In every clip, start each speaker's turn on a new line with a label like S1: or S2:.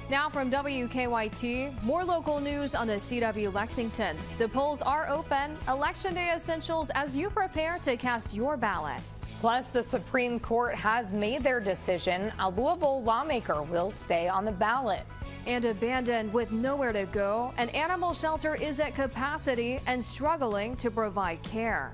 S1: Now from WKYT, more local news on the CW Lexington. The polls are open. Election Day essentials as you prepare to cast your ballot.
S2: Plus, the Supreme Court has made their decision. A Louisville lawmaker will stay on the ballot.
S1: And abandoned with nowhere to go, an animal shelter is at capacity and struggling to provide care.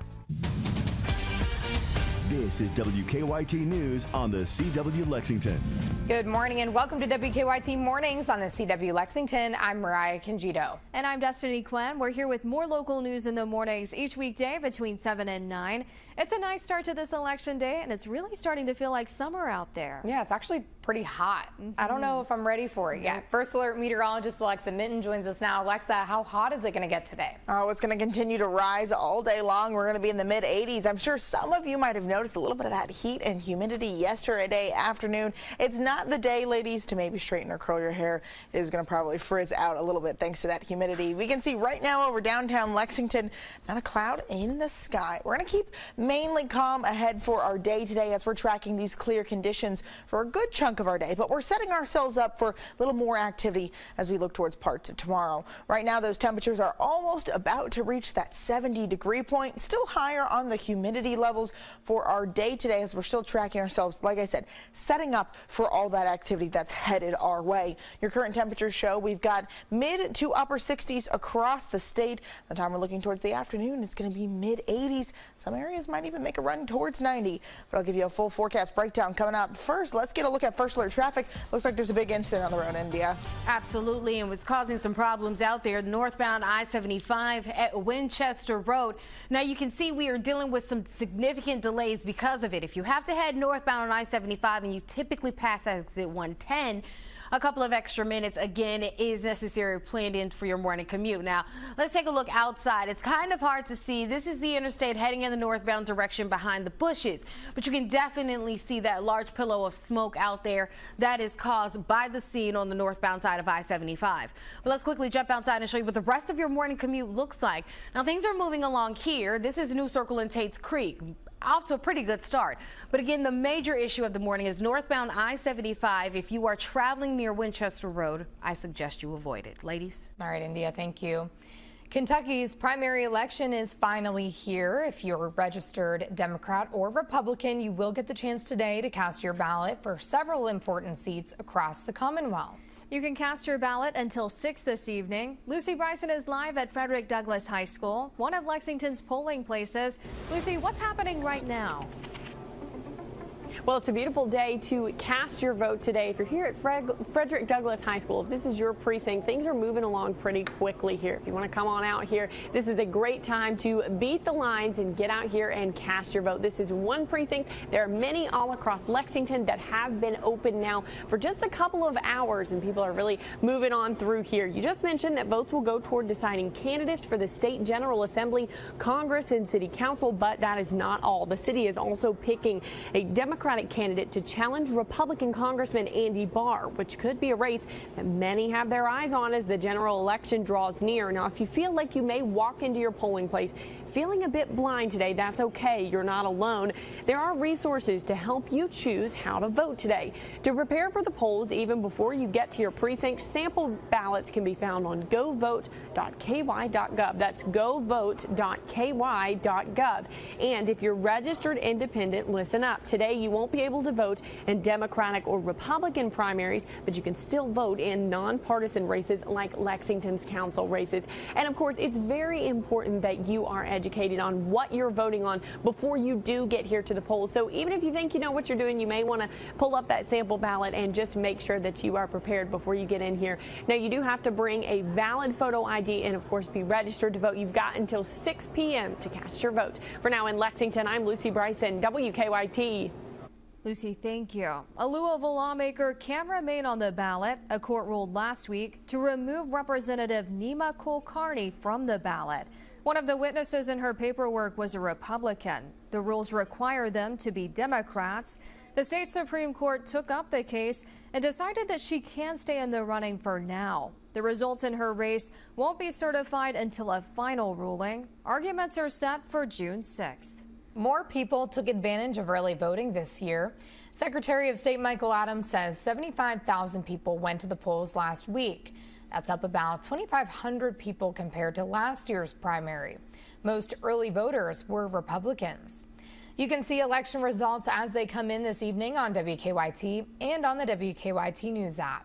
S3: This is WKYT News on the CW Lexington.
S2: Good morning and welcome to WKYT Mornings on the CW Lexington. I'm Mariah Congito.
S1: And I'm Destiny Quinn. We're here with more local news in the mornings each weekday between 7 and 9. It's a nice start to this election day, and it's really starting to feel like summer out there.
S2: Yeah, it's actually pretty hot. I don't know if I'm ready for it yet. First Alert meteorologist Alexa Minton joins us now. Alexa, how hot is it going to get today?
S4: Oh, it's going to continue to rise all day long. We're going to be in the mid 80s. I'm sure some of you might have noticed a little bit of that heat and humidity yesterday afternoon. It's not the day, ladies, to maybe straighten or curl your hair. It is going to probably frizz out a little bit thanks to that humidity. We can see right now over downtown Lexington, not a cloud in the sky. We're going to keep mainly calm ahead for our day today as we're tracking these clear conditions for a good chunk of our day, but we're setting ourselves up for a little more activity as we look towards parts of tomorrow. Right now, those temperatures are almost about to reach that 70-degree point, still higher on the humidity levels for our day today as we're still tracking ourselves, like I said, setting up for all that activity that's headed our way. Your current temperatures show we've got mid to upper 60s across the state. By the time we're looking towards the afternoon, it's going to be mid 80s. Some areas might even make a run towards 90, but I'll give you a full forecast breakdown coming up. First, let's get a look at First Alert traffic. Looks like there's a big incident on the road, India.
S5: Absolutely, and what's causing some problems out there, northbound I-75 at Winchester Road. Now you can see we are dealing with some significant delays because of it. If you have to head northbound on I-75 and you typically pass exit 110, a couple of extra minutes again is necessary planned in for your morning commute. Now let's take a look outside. It's kind of hard to see. This is the interstate heading in the northbound direction behind the bushes, but you can definitely see that large pillow of smoke out there that is caused by the scene on the northbound side of I-75. But let's quickly jump outside and show you what the rest of your morning commute looks like. Now things are moving along here. This is New Circle and Tate's Creek. Off to a pretty good start. But again, the major issue of the morning is northbound I-75. If you are traveling near Winchester Road, I suggest you avoid it. Ladies.
S2: All right, India, thank you. Kentucky's primary election is finally here. If you're a registered Democrat or Republican, you will get the chance today to cast your ballot for several important seats across the Commonwealth.
S1: You can cast your ballot until 6 this evening. Lucy Bryson is live at Frederick Douglass High School, one of Lexington's polling places. Lucy, what's happening right now?
S6: Well, it's a beautiful day to cast your vote today. If you're here at Frederick Douglass High School, if this is your precinct, things are moving along pretty quickly here. If you want to come on out here, this is a great time to beat the lines and get out here and cast your vote. This is one precinct. There are many all across Lexington that have been open now for just a couple of hours, and people are really moving on through here. You just mentioned that votes will go toward deciding candidates for the State General Assembly, Congress, and City Council, but that is not all. The city is also picking a Democratic candidate to challenge Republican Congressman Andy Barr, which could be a race that many have their eyes on as the general election draws near. Now, if you feel like you may walk into your polling place feeling a bit blind today, that's okay. You're not alone. There are resources to help you choose how to vote today. To prepare for the polls, even before you get to your precinct, sample ballots can be found on govote.ky.gov. That's govote.ky.gov. And if you're registered independent, listen up. Today, you won't be able to vote in Democratic or Republican primaries, but you can still vote in nonpartisan races like Lexington's council races. And of course, it's very important that you are educated on what you're voting on before you do get here to the polls. So even if you think you know what you're doing, you may want to pull up that sample ballot and just make sure that you are prepared before you get in here. Now, you do have to bring a valid photo ID and, of course, be registered to vote. You've got until 6 p.m. to cast your vote. For now in Lexington, I'm Lucy Bryson, WKYT.
S1: Lucy, thank you. A Louisville lawmaker can remain on the ballot. A court ruled last week to remove Representative Nima Kulkarni from the ballot. One of the witnesses in her paperwork was a Republican. The rules require them to be Democrats. The state Supreme Court took up the case and decided that she can stay in the running for now. The results in her race won't be certified until a final ruling. Arguments are set for June 6th.
S2: More people took advantage of early voting this year. Secretary of State Michael Adams says 75,000 people went to the polls last week. That's up about 2,500 people compared to last year's primary. Most early voters were Republicans. You can see election results as they come in this evening on WKYT and on the WKYT News app.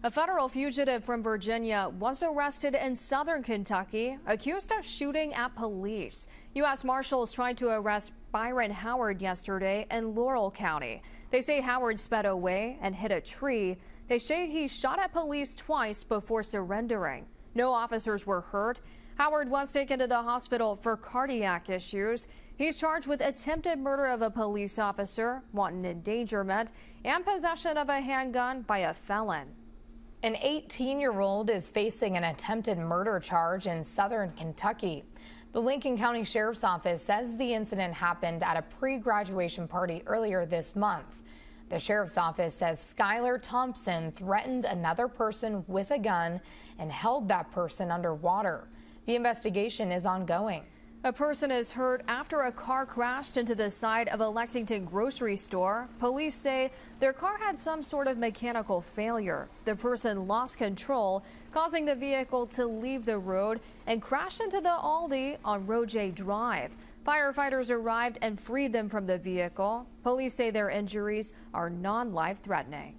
S1: A federal fugitive from Virginia was arrested in southern Kentucky, accused of shooting at police. U.S. Marshals tried to arrest Byron Howard yesterday in Laurel County. They say Howard sped away and hit a tree. They say he shot at police twice before surrendering. No officers were hurt. Howard was taken to the hospital for cardiac issues. He's charged with attempted murder of a police officer, wanton endangerment, and possession of a handgun by a felon.
S2: An 18-year-old is facing an attempted murder charge in southern Kentucky. The Lincoln County Sheriff's Office says the incident happened at a pre-graduation party earlier this month. The Sheriff's Office says Skylar Thompson threatened another person with a gun and held that person underwater. The investigation is ongoing.
S1: A person is hurt after a car crashed into the side of a Lexington grocery store. Police say their car had some sort of mechanical failure. The person lost control, causing the vehicle to leave the road and crash into the Aldi on Roje Drive. Firefighters arrived and freed them from the vehicle. Police say their injuries are non-life-threatening.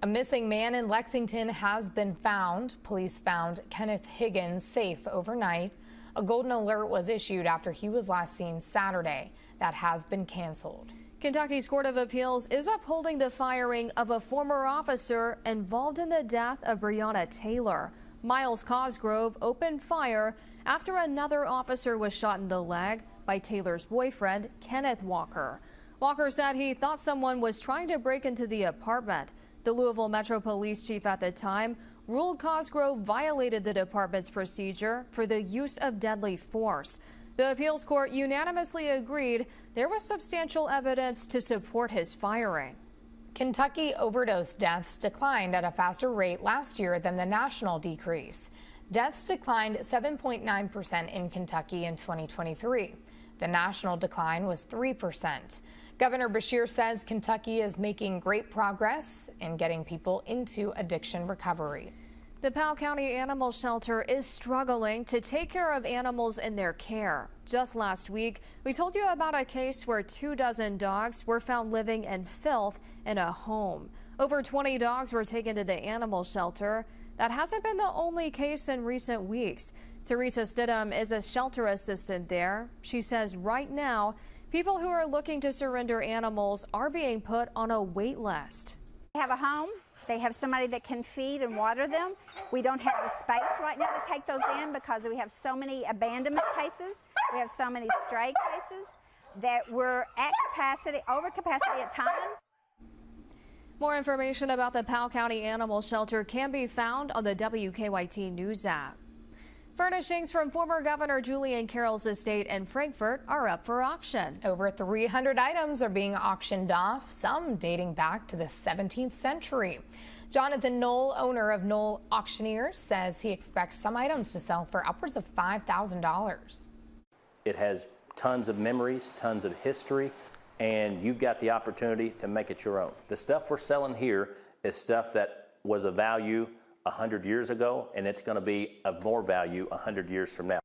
S2: A missing man in Lexington has been found. Police found Kenneth Higgins safe overnight. A golden alert was issued after he was last seen Saturday. That has been canceled.
S1: Kentucky's Court of Appeals is upholding the firing of a former officer involved in the death of Breonna Taylor. Miles Cosgrove opened fire after another officer was shot in the leg by Taylor's boyfriend, Kenneth Walker. Walker said he thought someone was trying to break into the apartment. The Louisville Metro Police chief at the time ruled Cosgrove violated the department's procedure for the use of deadly force. The appeals court unanimously agreed there was substantial evidence to support his firing.
S2: Kentucky overdose deaths declined at a faster rate last year than the national decrease. Deaths declined 7.9% in Kentucky in 2023. The national decline was 3%. Governor Beshear says Kentucky is making great progress in getting people into addiction recovery.
S1: The Powell County Animal Shelter is struggling to take care of animals in their care. Just last week, we told you about a case where 24 dogs were found living in filth in a home. Over 20 dogs were taken to the animal shelter. That hasn't been the only case in recent weeks. Teresa Stidham is a shelter assistant there. She says right now, people who are looking to surrender animals are being put on a wait list.
S7: They have a home. They have somebody that can feed and water them. We don't have the space right now to take those in because we have so many abandonment cases. We have so many stray cases that we're at capacity, over capacity at times.
S1: More information about the Powell County Animal Shelter can be found on the WKYT News app. Furnishings from former Governor Julian Carroll's estate in Frankfort are up for auction.
S2: Over 300 items are being auctioned off, some dating back to the 17th century. Jonathan Knoll, owner of Knoll Auctioneers, says he expects some items to sell for upwards of $5,000.
S8: It has tons of memories, tons of history, and you've got the opportunity to make it your own. The stuff we're selling here is stuff that was of value 100 years ago, and it's going to be of more value 100 years from now.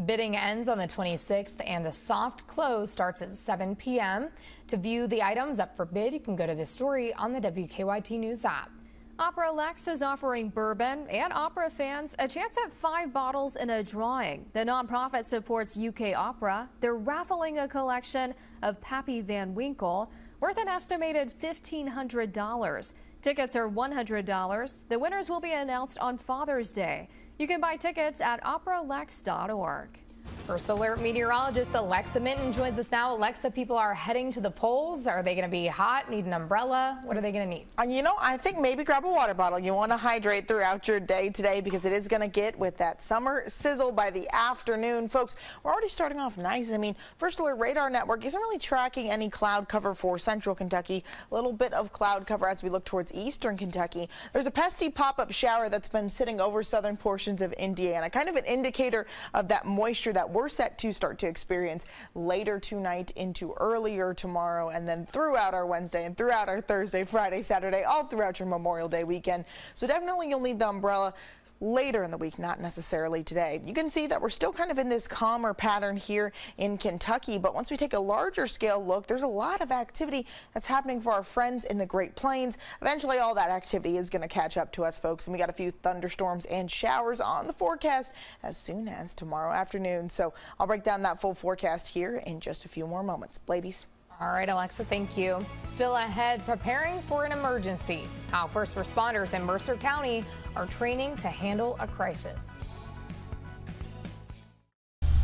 S2: Bidding ends on the 26th, and the soft close starts at 7 p.m. To view the items up for bid, you can go to this story on the WKYT News app.
S1: Opera Lex is offering bourbon and opera fans a chance at 5 bottles in a drawing. The nonprofit supports UK Opera. They're raffling a collection of Pappy Van Winkle worth an estimated $1,500. Tickets are $100. The winners will be announced on Father's Day. You can buy tickets at operalex.org.
S2: First Alert meteorologist Alexa Minton joins us now. Alexa, people are heading to the polls. Are they going to be hot, need an umbrella? What are they going to need?
S4: You know, I think maybe grab a water bottle. You want to hydrate throughout your day today because it is going to get with that summer sizzle by the afternoon. Folks, we're already starting off nice. I mean, First Alert Radar Network isn't really tracking any cloud cover for central Kentucky. A little bit of cloud cover as we look towards eastern Kentucky. There's a pesky pop-up shower that's been sitting over southern portions of Indiana, kind of an indicator of that moisture, that we're set to start to experience later tonight into earlier tomorrow, and then throughout our Wednesday and throughout our Thursday, Friday, Saturday, all throughout your Memorial Day weekend. So definitely you'll need the umbrella later in the week, not necessarily today. You can see that we're still kind of in this calmer pattern here in Kentucky, but once we take a larger scale look, there's a lot of activity that's happening for our friends in the Great Plains. Eventually all that activity is going to catch up to us, folks, and we got a few thunderstorms and showers on the forecast as soon as tomorrow afternoon. So I'll break down that full forecast here in just a few more moments. Ladies.
S2: All right, Alexa, thank you. Still ahead, preparing for an emergency. How first responders in Mercer County are training to handle a crisis.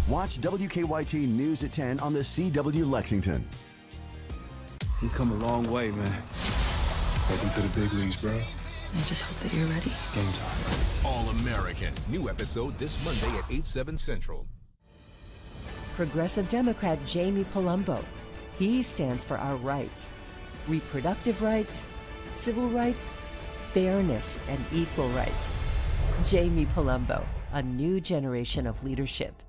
S3: Watch WKYT News at 10 on the CW Lexington.
S9: We've come a long way, man. Welcome to the big leagues, bro.
S10: I just hope that you're ready.
S9: Game time.
S11: All American. New episode this Monday at 8/7 Central.
S10: Progressive Democrat Jamie Palumbo. He stands for our rights, reproductive rights, civil rights, fairness, and equal rights. Jamie Palumbo, a new generation of leadership.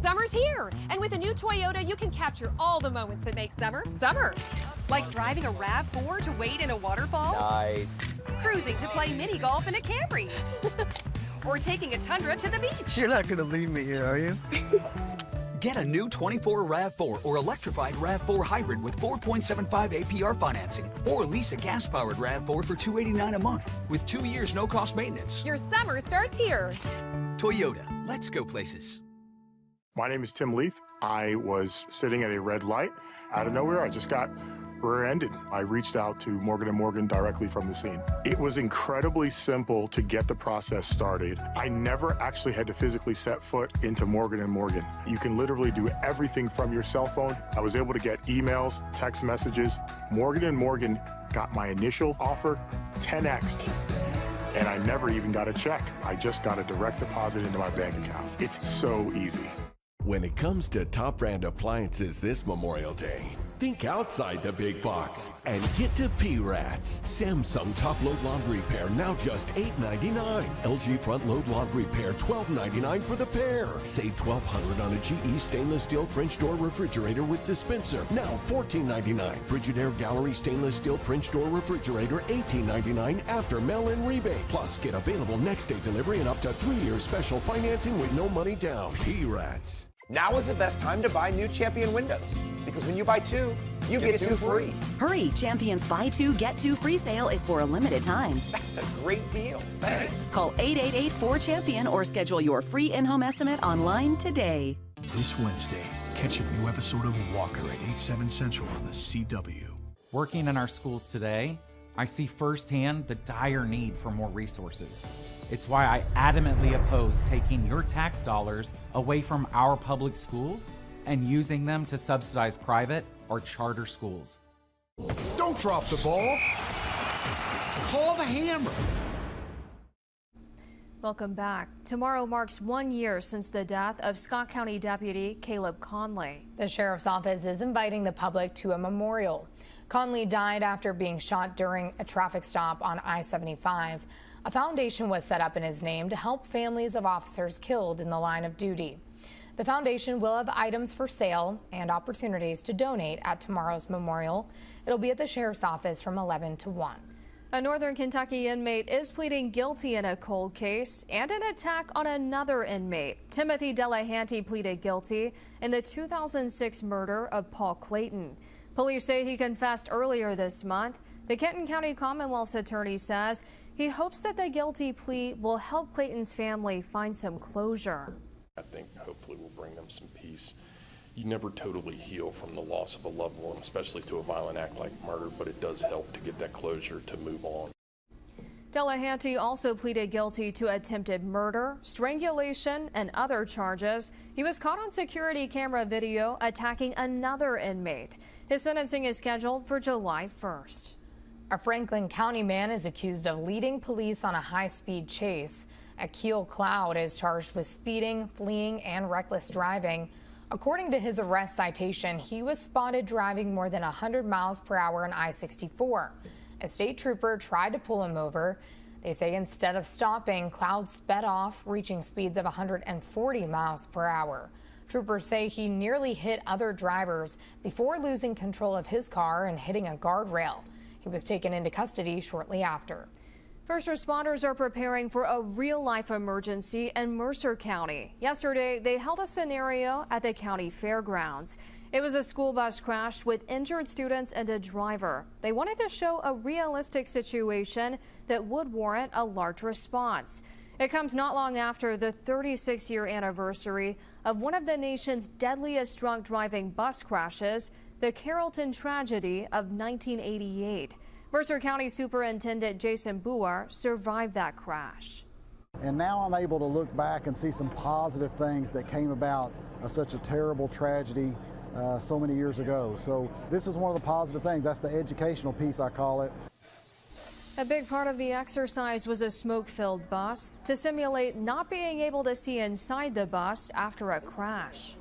S12: Summer's here, and with a new Toyota, you can capture all the moments that make summer, summer. Like driving a RAV4 to wade in a waterfall.
S13: Nice.
S12: Cruising to play mini golf in a Camry. Or taking a Tundra to the beach.
S9: You're not going to leave me here, are you?
S13: Get a new 24 RAV4 or electrified RAV4 hybrid with 4.75 APR financing, or lease a gas-powered RAV4 for $289 a month with 2 years no-cost maintenance.
S12: Your summer starts here.
S13: Toyota, let's go places.
S14: My name is Tim Leith. I was sitting at a red light. Out of nowhere, I just got rear-ended. I reached out to Morgan & Morgan directly from the scene. It was incredibly simple to get the process started. I never actually had to physically set foot into Morgan & Morgan. You can literally do everything from your cell phone. I was able to get emails, text messages. Morgan & Morgan got my initial offer 10x'd. And I never even got a check. I just got a direct deposit into my bank account. It's so easy.
S11: When it comes to top brand appliances this Memorial Day, think outside the big box and get to P-Rats. Samsung top load laundry pair now just $8.99. LG front load laundry pair $12.99 for the pair. Save $1,200 on a GE stainless steel French door refrigerator with dispenser, now $14.99. Frigidaire Gallery stainless steel French door refrigerator $18.99 after mail-in rebate. Plus get available next day delivery and up to 3 years special financing with no money down. P-Rats.
S15: Now is the best time to buy new Champion windows, because when you buy two, you get two free.
S16: Hurry, Champion's Buy Two, Get Two free sale is for a limited time.
S15: That's a great deal. Thanks.
S16: Call 888-4CHAMPION or schedule your free in-home estimate online today.
S17: This Wednesday, catch a new episode of Walker at 8/7 Central on the CW.
S18: Working in our schools today, I see firsthand the dire need for more resources. It's why I adamantly oppose taking your tax dollars away from our public schools and using them to subsidize private or charter schools.
S17: Don't drop the ball. Call the hammer.
S1: Welcome back. Tomorrow marks 1 year since the death of Scott County Deputy Caleb Conley.
S2: The sheriff's office is inviting the public to a memorial. Conley died after being shot during a traffic stop on I-75. A foundation was set up in his name to help families of officers killed in the line of duty. The foundation will have items for sale and opportunities to donate at tomorrow's memorial. It'll be at the sheriff's office from 11 to 1.
S1: A Northern Kentucky inmate is pleading guilty in a cold case and an attack on another inmate. Timothy Delahanty pleaded guilty in the 2006 murder of Paul Clayton. Police say he confessed earlier this month. The Kenton County Commonwealth's attorney says he hopes that the guilty plea will help Clayton's family find some closure.
S19: I think hopefully we'll bring them some peace. You never totally heal from the loss of a loved one, especially to a violent act like murder, but it does help to get that closure to move on.
S1: Delahanty also pleaded guilty to attempted murder, strangulation, and other charges. He was caught on security camera video attacking another inmate. His sentencing is scheduled for July 1st.
S2: A Franklin County man is accused of leading police on a high-speed chase. Akil Cloud is charged with speeding, fleeing, and reckless driving. According to his arrest citation, he was spotted driving more than 100 miles per hour on I-64. A state trooper tried to pull him over. They say instead of stopping, Cloud sped off, reaching speeds of 140 miles per hour. Troopers say he nearly hit other drivers before losing control of his car and hitting a guardrail. He was taken into custody shortly after.
S1: First responders are preparing for a real-life emergency in Mercer County. Yesterday, they held a scenario at the county fairgrounds. It was a school bus crash with injured students and a driver. They wanted to show a realistic situation that would warrant a large response. It comes not long after the 36-year anniversary of one of the nation's deadliest drunk driving bus crashes, the Carrollton tragedy of 1988. Mercer County Superintendent Jason Boer survived that crash.
S20: And now I'm able to look back and see some positive things that came about of such a terrible tragedy so many years ago. So this is one of the positive things. That's the educational piece, I call it.
S1: A big part of the exercise was a smoke-filled bus to simulate not being able to see inside the bus after a crash.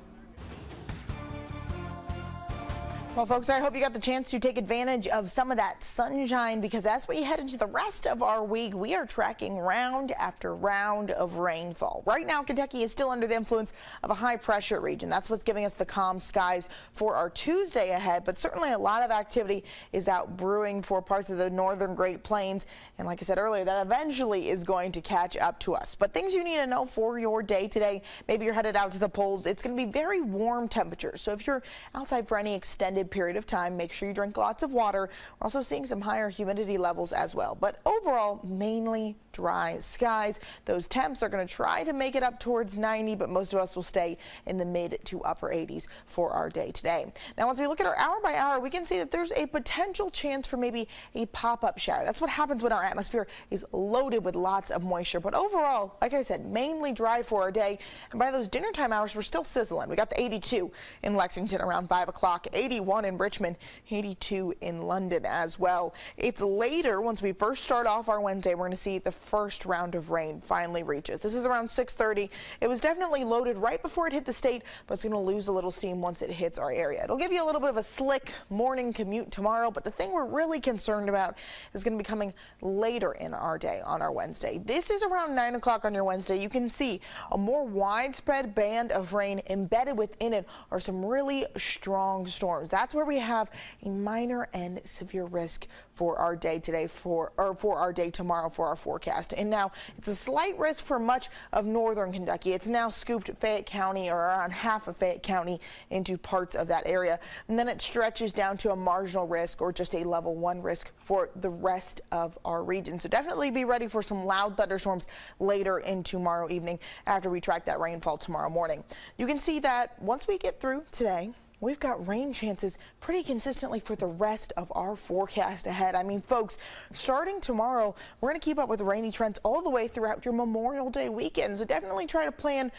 S4: Well, folks, I hope you got the chance to take advantage of some of that sunshine, because as we head into the rest of our week, we are tracking round after round of rainfall. Right now, Kentucky is still under the influence of a high pressure region. That's what's giving us the calm skies for our Tuesday ahead, but certainly a lot of activity is out brewing for parts of the northern Great Plains. And like I said earlier, that eventually is going to catch up to us. But things you need to know for your day today, maybe you're headed out to the polls. It's going to be very warm temperatures. So if you're outside for any extended period of time, make sure you drink lots of water. We're also seeing some higher humidity levels as well, but overall mainly dry skies. Those temps are going to try to make it up towards 90, but most of us will stay in the mid to upper 80s for our day today. Now, once we look at our hour by hour, we can see that there's a potential chance for maybe a pop-up shower. That's what happens when our atmosphere is loaded with lots of moisture, but overall, like I said, mainly dry for our day. And by those dinner time hours, we're still sizzling. We got the 82 in Lexington around 5 o'clock, 81 in Richmond, 82 in London as well. It's later, once we first start off our Wednesday, we're going to see the first round of rain finally reach us. This is around 6:30. It was definitely loaded right before it hit the state, but it's going to lose a little steam once it hits our area. It'll give you a little bit of a slick morning commute tomorrow, but the thing we're really concerned about is going to be coming later in our day on our Wednesday. This is around 9 o'clock on your Wednesday. You can see a more widespread band of rain. Embedded within it are some really strong storms. That's where we have a minor and severe risk for our day today, for our day tomorrow for our forecast. And now it's a slight risk for much of northern Kentucky. It's now scooped Fayette County, or around half of Fayette County, into parts of that area. And then it stretches down to a marginal risk or just a level 1 risk for the rest of our region. So definitely be ready for some loud thunderstorms later in tomorrow evening after we track that rainfall tomorrow morning. You can see that once we get through today, we've got rain chances pretty consistently for the rest of our forecast ahead. I mean, folks, starting tomorrow, we're going to keep up with rainy trends all the way throughout your Memorial Day weekend. So definitely try to plan,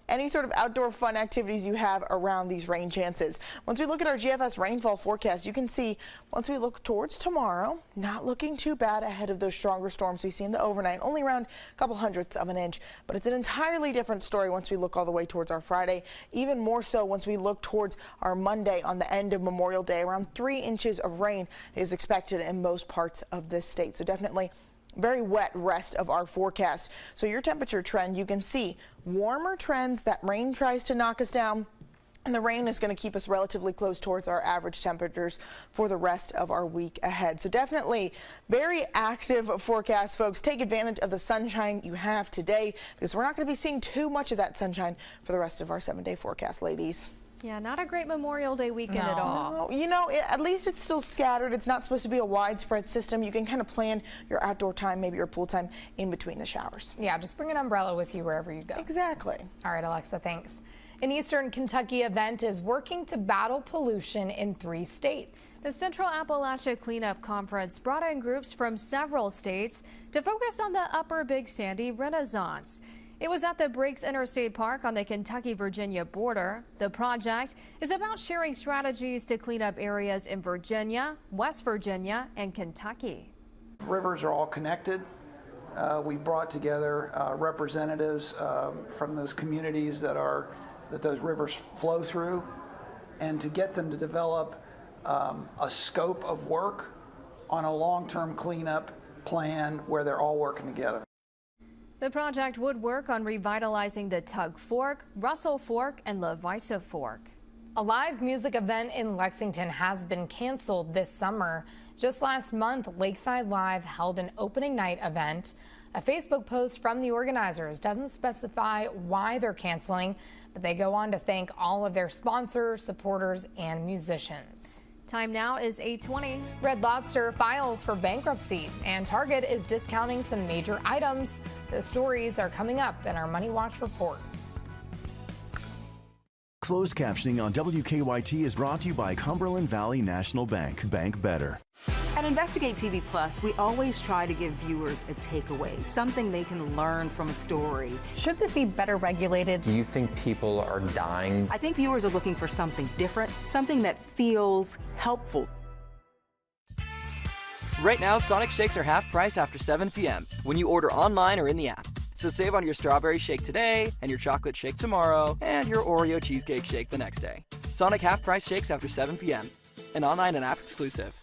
S4: any sort of outdoor fun activities you have around these rain chances. Once we look at our GFS rainfall forecast, you can see once we look towards tomorrow, not looking too bad ahead of those stronger storms we see in the overnight, only around a couple hundredths of an inch. But it's an entirely different story once we look all the way towards our Friday, even more so once we look towards our Monday on the end of Memorial Day. Around 3 inches of rain is expected in most parts of this state. So definitely very wet rest of our forecast. So your temperature trend, you can see warmer trends. That rain tries to knock us down, and the rain is going to keep us relatively close towards our average temperatures for the rest of our week ahead. So definitely very active forecast, folks. Take advantage of the sunshine you have today, because we're not going to be seeing too much of that sunshine for the rest of our 7-day forecast, ladies.
S1: Yeah, not a great Memorial Day weekend at all.
S4: No, at least it's still scattered. It's not supposed to be a widespread system. You can kind of plan your outdoor time, maybe your pool time in between the showers.
S2: Yeah, just bring an umbrella with you wherever you go.
S4: Exactly.
S2: All right, Alexa, thanks. An Eastern Kentucky event is working to battle pollution in 3 states.
S1: The Central Appalachia Cleanup Conference brought in groups from several states to focus on the Upper Big Sandy Renaissance. It was at the Breaks Interstate Park on the Kentucky-Virginia border. The project is about sharing strategies to clean up areas in Virginia, West Virginia, and Kentucky.
S21: Rivers are all connected. We brought together representatives from those communities that those rivers flow through, and to get them to develop a scope of work on a long-term cleanup plan where they're all working together.
S1: The project would work on revitalizing the Tug Fork, Russell Fork, and Lavisa Fork.
S2: A live music event in Lexington has been canceled this summer. Just last month, Lakeside Live held an opening night event. A Facebook post from the organizers doesn't specify why they're canceling, but they go on to thank all of their sponsors, supporters, and musicians.
S1: Time now is 8:20.
S2: Red Lobster files for bankruptcy, and Target is discounting some major items. Those stories are coming up in our Money Watch report.
S3: Closed captioning on WKYT is brought to you by Cumberland Valley National Bank. Bank better.
S5: At Investigate TV Plus, we always try to give viewers a takeaway, something they can learn from a story.
S22: Should this be better regulated?
S23: Do you think people are dying?
S5: I think viewers are looking for something different, something that feels helpful.
S24: Right now, Sonic Shakes are half price after 7 p.m. when you order online or in the app. So save on your strawberry shake today, and your chocolate shake tomorrow, and your Oreo cheesecake shake the next day. Sonic half price shakes after 7 p.m. An online and app exclusive.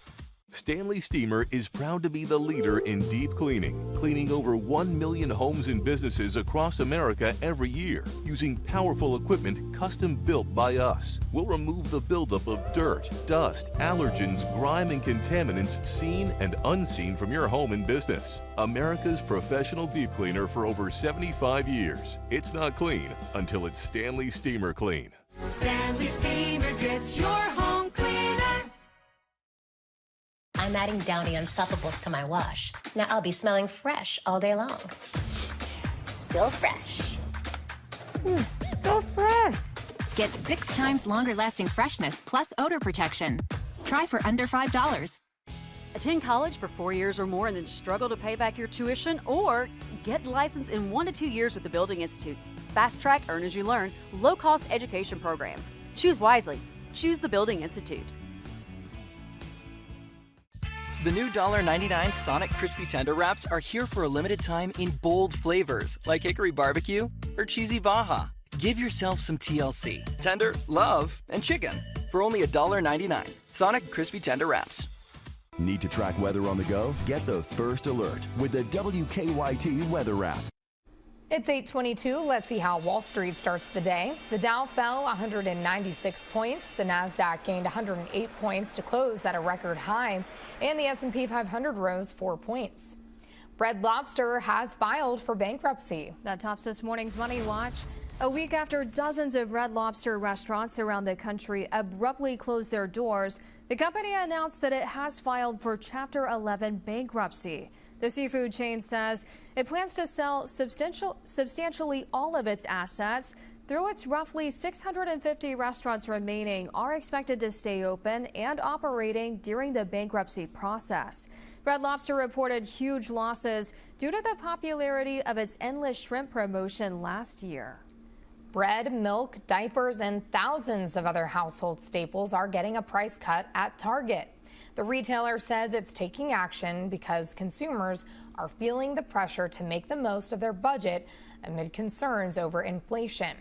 S11: Stanley Steamer is proud to be the leader in deep cleaning, cleaning over 1 million homes and businesses across America every year, using powerful equipment custom built by us. We'll remove the buildup of dirt, dust, allergens, grime, and contaminants seen and unseen from your home and business. America's professional deep cleaner for over 75 years. It's not clean until it's Stanley Steamer Clean.
S25: Stanley Steamer gets your home cleaner.
S26: I'm adding Downy Unstoppables to my wash. Now I'll be smelling fresh all day long. Still fresh.
S27: So fresh. Get 6 times longer lasting freshness plus odor protection. Try for under $5.
S28: Attend college for 4 years or more and then struggle to pay back your tuition, or get licensed in 1 to 2 years with the Building Institute's Fast Track Earn As You Learn low-cost education program. Choose wisely. Choose the Building Institute.
S24: The new $1.99 Sonic Crispy Tender Wraps are here for a limited time in bold flavors like hickory barbecue or cheesy Baja. Give yourself some TLC, tender, love, and chicken for only $1.99. Sonic Crispy Tender Wraps.
S3: Need to track weather on the go? Get the first alert with the WKYT Weather app.
S2: It's 8:22. Let's see how Wall Street starts the day. The Dow fell 196 points. The Nasdaq gained 108 points to close at a record high, and the S&P 500 rose 4 points. Red Lobster has filed for bankruptcy.
S1: That tops this morning's Money Watch. A week after dozens of Red Lobster restaurants around the country abruptly closed their doors, the company announced that it has filed for Chapter 11 bankruptcy. The seafood chain says it plans to sell substantially all of its assets. Through its roughly 650 restaurants remaining are expected to stay open and operating during the bankruptcy process. Red Lobster reported huge losses due to the popularity of its endless shrimp promotion last year.
S2: Bread, milk, diapers, and thousands of other household staples are getting a price cut at Target. The retailer says it's taking action because consumers are feeling the pressure to make the most of their budget amid concerns over inflation.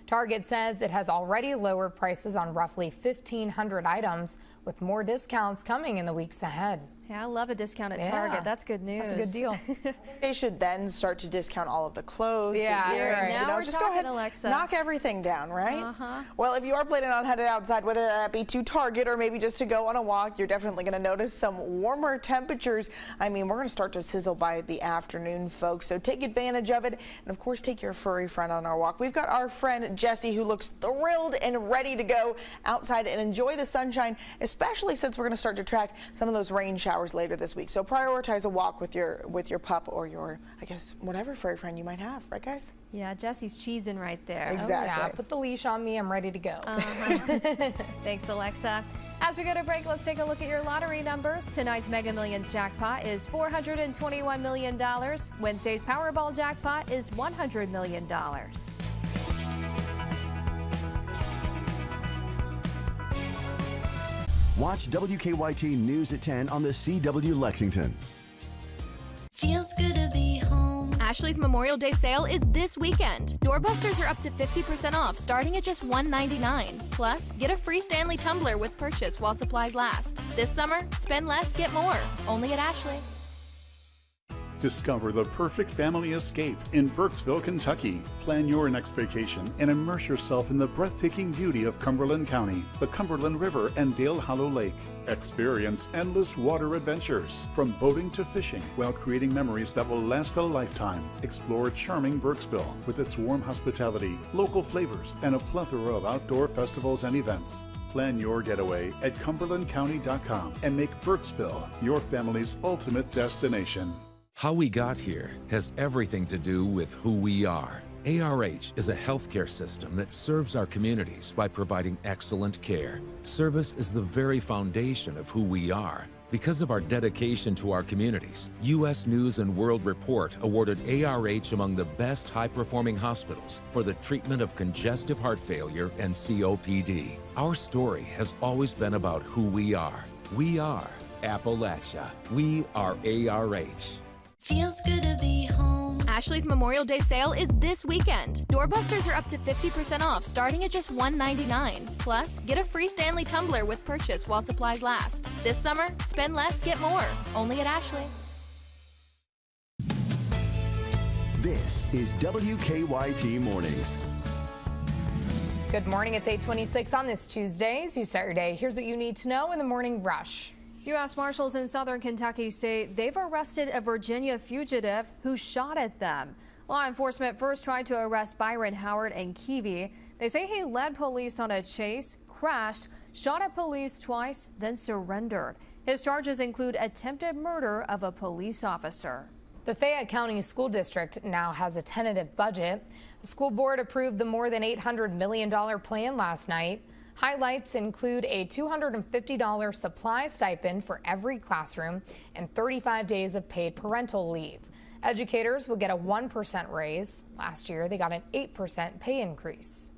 S2: Target says it has already lowered prices on roughly 1,500 items, with more discounts coming in the weeks ahead.
S1: Yeah, I love a discount at Target. That's good news.
S2: That's a good deal.
S4: They should then start to discount all of the clothes.
S2: Yeah,
S4: the earrings,
S2: right.
S4: you know,
S1: Now we're
S4: just go
S1: talking,
S4: ahead,
S1: Alexa.
S4: knock everything down, right?
S1: Uh-huh.
S4: Well, if you are planning on headed outside, whether that be to Target or maybe just to go on a walk, you're definitely going to notice some warmer temperatures. I mean, we're going to start to sizzle by the afternoon, folks. So take advantage of it, and of course, take your furry friend on our walk. We've got our friend Jesse, who looks thrilled and ready to go outside and enjoy the sunshine, especially since we're going to start to track some of those rain showers later this week. So prioritize a walk with your pup or your, I guess, whatever furry friend you might have, right, guys?
S1: Yeah, Jesse's cheesing right there.
S4: Exactly.
S2: Yeah, put the leash on me. I'm ready to go.
S1: Thanks, Alexa. As we go to break, let's take a look at your lottery numbers. Tonight's Mega Millions jackpot is $421 million. Wednesday's Powerball jackpot is $100 million.
S3: Watch WKYT News at 10 on the CW Lexington.
S29: Feels good to be home. Ashley's Memorial Day sale is this weekend. Doorbusters are up to 50% off, starting at just $1.99. Plus, get a free Stanley tumbler with purchase while supplies last. This summer, spend less, get more. Only at Ashley.
S6: Discover the perfect family escape in Burkesville, Kentucky. Plan your next vacation and immerse yourself in the breathtaking beauty of Cumberland County, the Cumberland River, and Dale Hollow Lake. Experience endless water adventures, from boating to fishing, while creating memories that will last a lifetime. Explore charming Burkesville with its warm hospitality, local flavors, and a plethora of outdoor festivals and events. Plan your getaway at cumberlandcounty.com and make Burkesville your family's ultimate destination.
S7: How we got here has everything to do with who we are. ARH is a healthcare system that serves our communities by providing excellent care. Service is the very foundation of who we are. Because of our dedication to our communities, U.S. News & World Report awarded ARH among the best high-performing hospitals for the treatment of congestive heart failure and COPD. Our story has always been about who we are. We are Appalachia. We are ARH.
S29: Feels good to be home. Ashley's Memorial Day sale is this weekend. Doorbusters are up to 50% off, starting at just $1.99. Plus, get a free Stanley tumbler with purchase while supplies last. This summer, spend less, get more. Only at Ashley.
S3: This is WKYT Mornings.
S2: Good morning. It's 8:26 on this Tuesday. As you start your day, here's what you need to know in the morning rush.
S1: U.S. Marshals in southern Kentucky say they've arrested a Virginia fugitive who shot at them. Law enforcement first tried to arrest Byron Howard and Keevee. They say he led police on a chase, crashed, shot at police twice, then surrendered. His charges include attempted murder of a police officer.
S2: The Fayette County School District now has a tentative budget. The school board approved the more than $800 million plan last night. Highlights include a $250 supply stipend for every classroom and 35 days of paid parental leave. Educators will get a 1% raise. Last year, they got an 8% pay increase.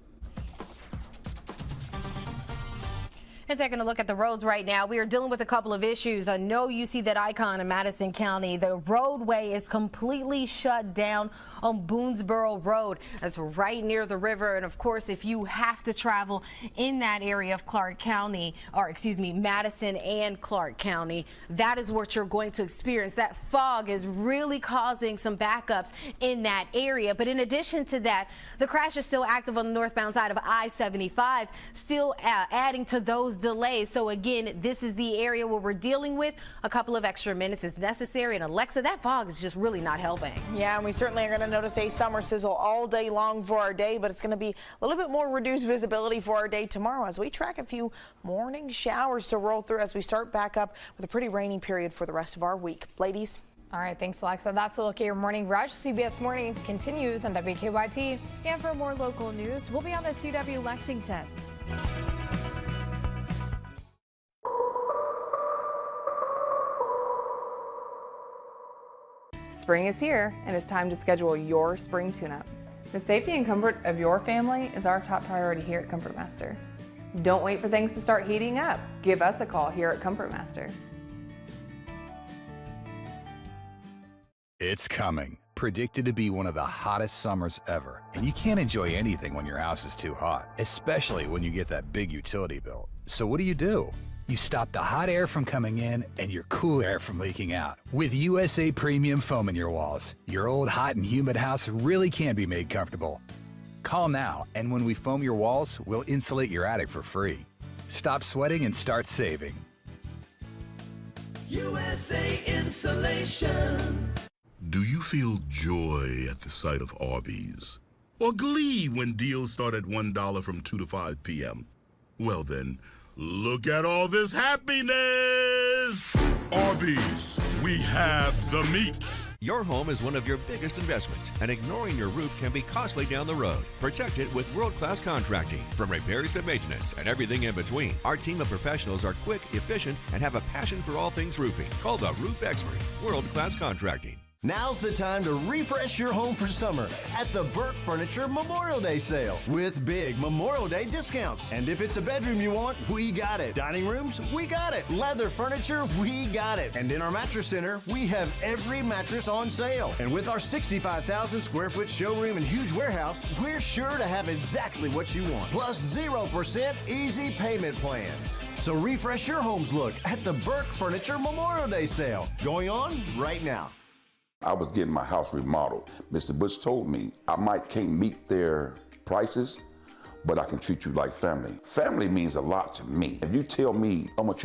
S8: And taking a look at the roads right now, we are dealing with a couple of issues. I know you see that icon in Madison County. The roadway is completely shut down on Boonesboro Road. That's right near the river. And of course, if you have to travel in that area of Clark County, or excuse me, Madison and Clark County, that is what you're going to experience. That fog is really causing some backups in that area. But in addition to that, the crash is still active on the northbound side of I-75, still adding to those delays. So again, this is the area where we're dealing with. A couple of extra minutes is necessary. And Alexa, that fog is just really not helping.
S4: Yeah, and we certainly are going to notice a summer sizzle all day long for our day, but it's going to be a little bit more reduced visibility for our day tomorrow as we track a few morning showers to roll through as we start back up with a pretty rainy period for the rest of our week. Ladies.
S2: All right, thanks, Alexa. That's a look at your morning rush. CBS Mornings continues on WKYT.
S1: And for more local news, we'll be on the CW Lexington.
S9: Spring is here, and it's time to schedule your spring tune-up. The safety and comfort of your family is our top priority here at Comfort Master. Don't wait for things to start heating up. Give us a call here at Comfort Master.
S17: It's coming. Predicted to be one of the hottest summers ever. And you can't enjoy anything when your house is too hot, especially when you get that big utility bill. So what do? You stop the hot air from coming in and your cool air from leaking out. With USA Premium Foam in your walls, your old hot and humid house really can be made comfortable. Call now, and when we foam your walls, we'll insulate your attic for free. Stop sweating and start saving.
S25: USA Insulation.
S10: Do you feel joy at the sight of Arby's? Or glee when deals start at $1 from 2 to 5 p.m.? Well then, look at all this happiness! Arby's, we have the meat.
S12: Your home is one of your biggest investments, and ignoring your roof can be costly down the road. Protect it with world-class contracting. From repairs to maintenance and everything in between, our team of professionals are quick, efficient, and have a passion for all things roofing. Call the Roof Experts, world-class contracting.
S3: Now's the time to refresh your home for summer at the Burke Furniture Memorial Day sale with big Memorial Day discounts. And if it's a bedroom you want, we got it. Dining rooms, we got it. Leather furniture, we got it. And in our mattress center, we have every mattress on sale. And with our 65,000 square foot showroom and huge warehouse, we're sure to have exactly what you want. Plus 0% easy payment plans. So refresh your home's look at the Burke Furniture Memorial Day sale, going on right now.
S13: I was getting my house remodeled. Mr. Bush told me I can't meet their prices, but I can treat you like family. Family means a lot to me. If you tell me I'm gonna treat